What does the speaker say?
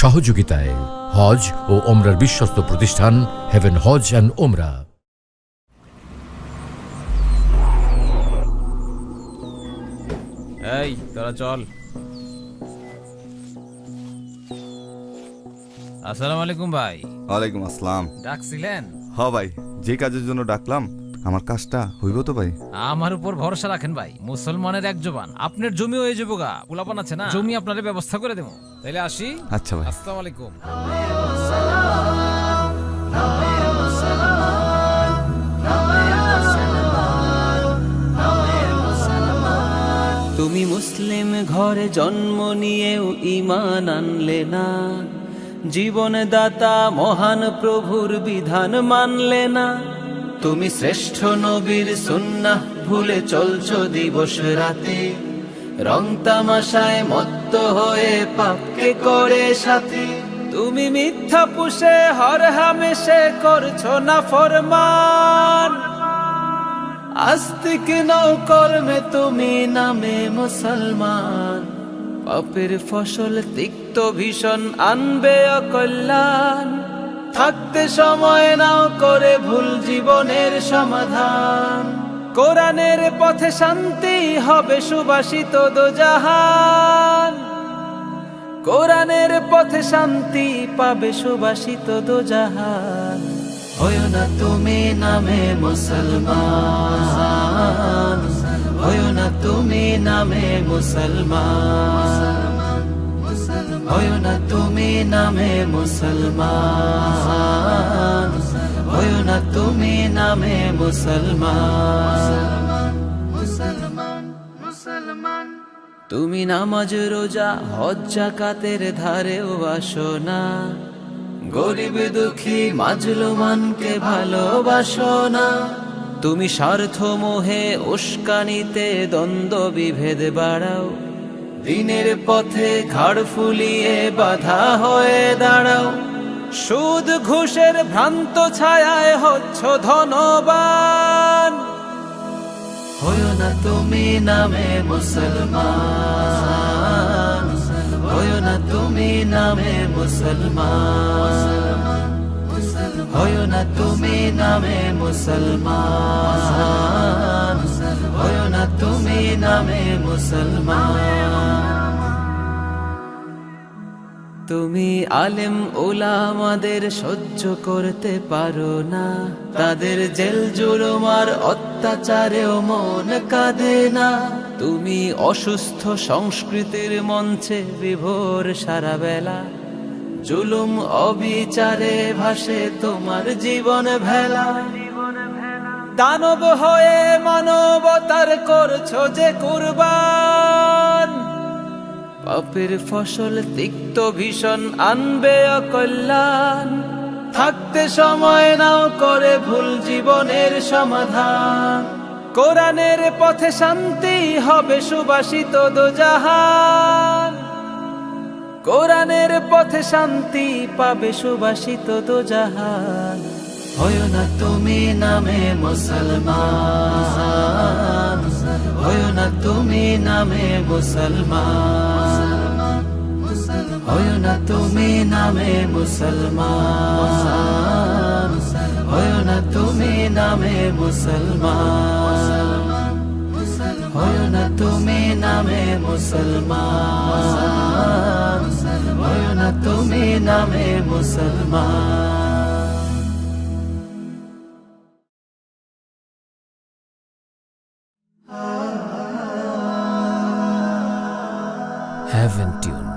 সহযোগিতায় হজ ও ওমরার বিশ্বস্ত প্রতিষ্ঠান হেভেন হজ অ্যান্ড ওমরা। এই তোরা চল। আসসালামু আলাইকুম ভাই। ওয়ালাইকুম আসসালাম। ডাকছিলেন? হ ভাই, যে কাজের জন্য ডাকলাম আমার কাজটা হইব তো ভাই? আমার উপর ভরসা রাখেন ভাই, মুসলমানের এক জবান। আপনার জমি হয়ে যাবো গা, পোলাপান আছে না, জমি আপনার ব্যবস্থা করে দেবো। তাইলে আসি। আচ্ছা ভাই। আসসালামু আলাইকুম। তুমি মুসলিম ঘরে জন্ম নিয়েও ঈমান আনলে না, জীবনদাতা মহান প্রভুর বিধান মানলে না। তুমি শ্রেষ্ঠ নবীর সুন্নাহ ভুলে চলছো দিবস রাতে, রং তামাশায় মত্ত হয়ে পাপকে করে সাথে। তুমি মিথ্যা পুষে হর হামেশে করছো না ফরমান, আস্তিক নও কর্মে তুমি নামে মুসলমান। পাপের ফসল তিক্ত ভীষণ আনবে অকল্যাণ, থাকতে সময় নাও করে ভুল জীবনের সমাধান। কোরআনের পথে শান্তি হবে সুবাসিত দোজাহান, কোরআনের পথে শান্তি পাবে সুবাসিত দোজাহান। হয়ো না তুমি নামে মুসলমান, হয়ো না তুমি নামে মুসলমান, হয়ো না তুমি নামে মুসলমান, হয়ো না তুমি নামে মুসলমান। তুমি নামাজ রোজা হজ যাকাতের ধারেও আসো না, গরিব দুঃখী মাজলুমানকে ভালোবাসো না। তুমি স্বার্থ মোহে উস্কানিতে দ্বন্দ্ব বিভেদ বাড়াও, দিনের পথে ঘাড় ফুলিয়ে বাধা হয়ে দাঁড়াও। সুদ ঘুষের ভ্রান্ত ছায়ায় হচ্ছ ধনবান, হয়ো না তুমি নামে মুসলমান, হয়ো না তুমি নামে মুসলমান, হয়ো না তুমি নামে মুসলমান, হয়ো না তুমি নামে মুসলমান। তুমি আলেম ওলামাদের সহ্য করতে পারো না, তাদের জেল জুলুমার অত্যাচারেও মন কাঁদে না। তুমি অসুস্থ সংস্কৃতির মঞ্চে বিভোর সারা বেলা, জুলুম অবিচারে ভাসে তোমার জীবন ভেলা। দানব হয়ে মানবতার করছো যে কুরবান, পাপের ফসল তিক্ত ভীষণ আনবে অকল্যাণ, থাকতে সময় নাও করে ভুল জীবনের সমাধান। কোরআনের পথে শান্তি হবে সুবাসিত দোজাহান, কোরআনের পথে শান্তি পাবে সুবাসিত দোজাহান। হয়ো না তুমি নামে মুসলমান, হয়ো না তুমি নামে মুসলমান, হয়ো না তুমি নামে মুসলমান, হয়ো না তুমি নামে মুসলমান, হয়ো না তুমি নামে মুসলমান, হয়ো না তুমি নামে মুসলমান। Heaven Tune